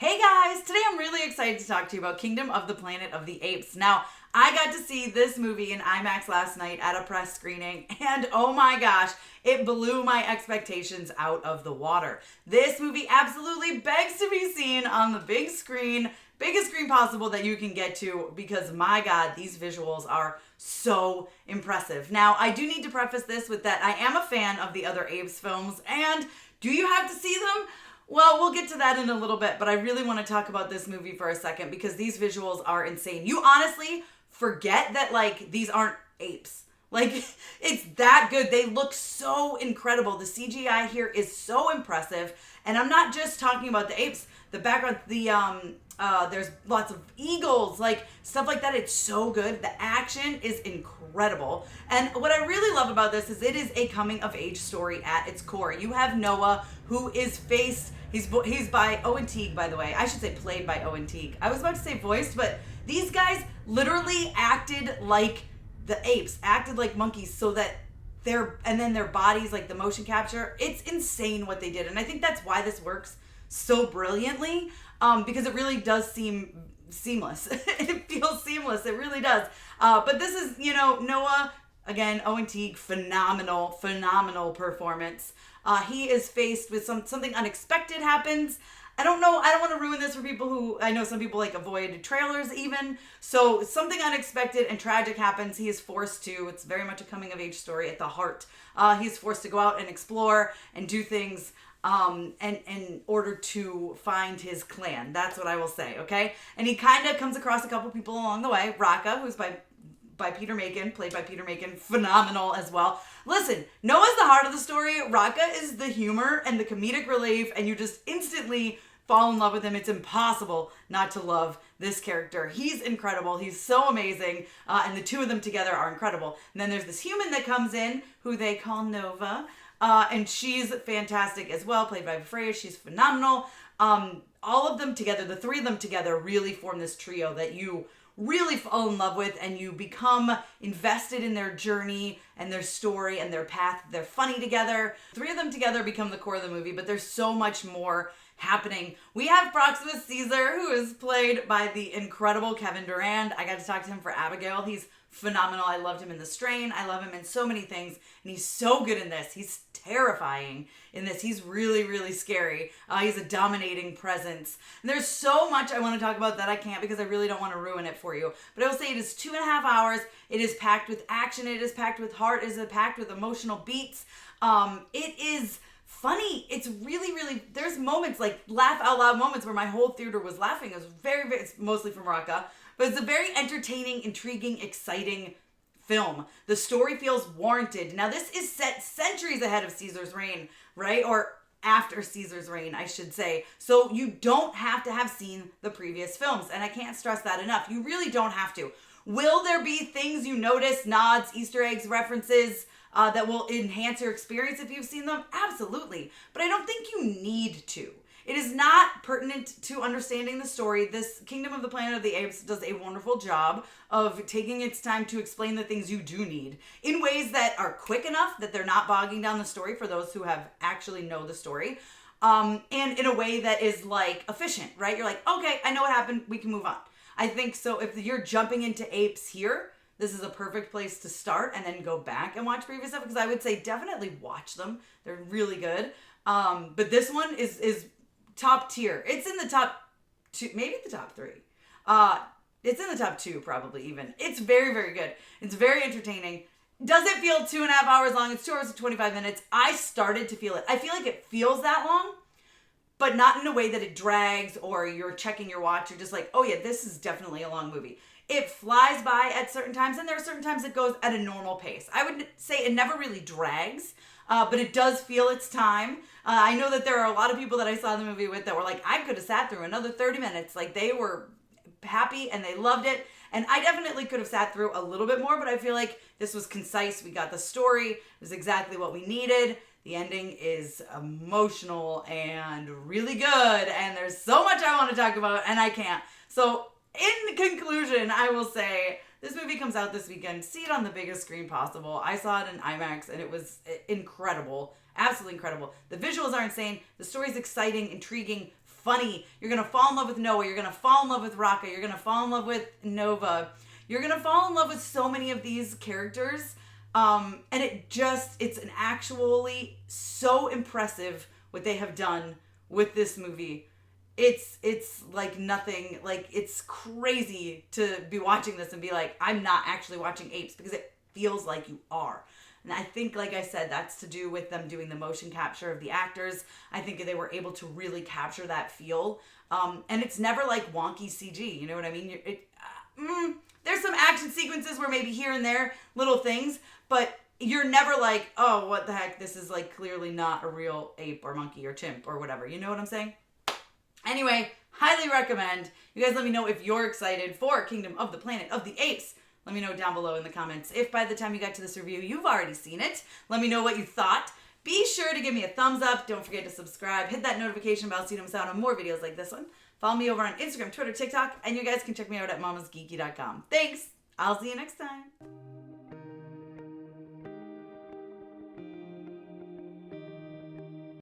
Hey guys, today I'm really excited to talk to you about Kingdom of the Planet of the Apes. Now, I got to see this movie in IMAX last night at a press screening, and oh my gosh, it blew my expectations out of the water. This movie absolutely begs to be seen on the big screen, biggest screen possible that you can get to, because my God, these visuals are so impressive. Now, I do need to preface this with that I am a fan of the other Apes films, and do you have to see them? Well, we'll get to that in a little bit, but I really want to talk about this movie for a second because these visuals are insane. You honestly forget that, like, these aren't apes. Like, it's that good. They look so incredible. The CGI here is so impressive. And I'm not just talking about the apes. The background, there's lots of eagles, like, stuff like that. It's so good. The action is incredible. And what I really love about this is it is a coming-of-age story at its core. You have Noah, who is faced... He's by Owen Teague, by the way. I should say played by Owen Teague. I was about to say voiced, but these guys literally acted like the apes, acted like monkeys, so that and then their bodies, like the motion capture, it's insane what they did. And I think that's why this works so brilliantly, because it really does seem seamless. It feels seamless. It really does. But this is, Noah, again, Owen Teague, phenomenal performance. He is faced with something unexpected happens. I don't know. I don't want to ruin this for people who, I know some people like avoid trailers even. So something unexpected and tragic happens. He is forced to, it's very much a coming of age story at the heart. He's forced to go out and explore and do things and in order to find his clan. That's what I will say, okay? And he kind of comes across a couple people along the way. Raka, who's by Peter Macon, played by Peter Macon, phenomenal as well. Listen, Noah's the heart of the story. Raka is the humor and the comedic relief, and you just instantly fall in love with him. It's impossible not to love this character. He's incredible. He's so amazing, and the two of them together are incredible. And then there's this human that comes in, who they call Nova, and she's fantastic as well, played by Freya. She's phenomenal. All of them together, the three of them together, really form this trio that you really fall in love with, and you become invested in their journey and their story and their path. They're funny together. Three of them together become the core of the movie, but there's so much more happening. We have Proximus Caesar, who is played by the incredible Kevin Durand. I got to talk to him for Abigail. He's phenomenal. I loved him in The Strain. I love him in so many things, and he's so good in this. He's terrifying in this. He's really, really scary. He's a dominating presence. And there's so much I want to talk about that I can't, because I really don't want to ruin it for you. But I will say it is 2.5 hours. It is packed with action. It is packed with heart. It is packed with emotional beats. It is funny. It's really, really, there's moments, like laugh out loud moments, where my whole theater was laughing. It was very, very, it's mostly from Raka, but it's a very entertaining, intriguing, exciting film. The story feels warranted. Now, this is set centuries ahead of Caesar's reign, right? Or after Caesar's reign, I should say. So you don't have to have seen the previous films, and I can't stress that enough. You really don't have to. Will there be things you notice, nods, Easter eggs, references, that will enhance your experience if you've seen them? Absolutely. But I don't think you need to. It is not pertinent to understanding the story. This Kingdom of the Planet of the Apes does a wonderful job of taking its time to explain the things you do need in ways that are quick enough that they're not bogging down the story for those who have actually know the story. And in a way that is like efficient, right? You're like, okay, I know what happened. We can move on. I think so. If you're jumping into Apes here, this is a perfect place to start and then go back and watch previous stuff, because I would say definitely watch them. They're really good. But this one is top tier. It's in the top two, maybe the top three. It's in the top two, probably even. It's very, very good. It's very entertaining. Does it feel 2.5 hours long? It's 2 hours and 25 minutes. I started to feel it. I feel like it feels that long, but not in a way that it drags or you're checking your watch. You're just like, oh yeah, this is definitely a long movie. It flies by at certain times, and there are certain times it goes at a normal pace. I would say it never really drags, but it does feel its time. I know that there are a lot of people that I saw the movie with that were like, I could have sat through another 30 minutes. Like, they were happy and they loved it. And I definitely could have sat through a little bit more, but I feel like this was concise. We got the story. It was exactly what we needed. The ending is emotional and really good. And there's so much I want to talk about, and I can't. So in conclusion, I will say this movie comes out this weekend. See it on the biggest screen possible. I saw it in IMAX, and it was incredible. Absolutely incredible. The visuals are insane. The story's exciting, intriguing, funny. You're going to fall in love with Noah. You're going to fall in love with Raka. You're going to fall in love with Nova. You're going to fall in love with so many of these characters. And it's an actually so impressive what they have done with this movie. It's like nothing, like it's crazy to be watching this and be like, I'm not actually watching Apes, because it feels like you are. And I think, like I said, that's to do with them doing the motion capture of the actors. I think they were able to really capture that feel. And it's never like wonky CG, you know what I mean? There's some action sequences where maybe here and there, little things, but you're never like, oh, what the heck, this is like clearly not a real ape or monkey or chimp or whatever. You know what I'm saying? Anyway, highly recommend. You guys let me know if you're excited for Kingdom of the Planet of the Apes. Let me know down below in the comments. If by the time you got to this review, you've already seen it, let me know what you thought. Be sure to give me a thumbs up. Don't forget to subscribe. Hit that notification bell so you don't miss out on more videos like this one. Follow me over on Instagram, Twitter, TikTok, and you guys can check me out at MamasGeeky.com. Thanks. I'll see you next time.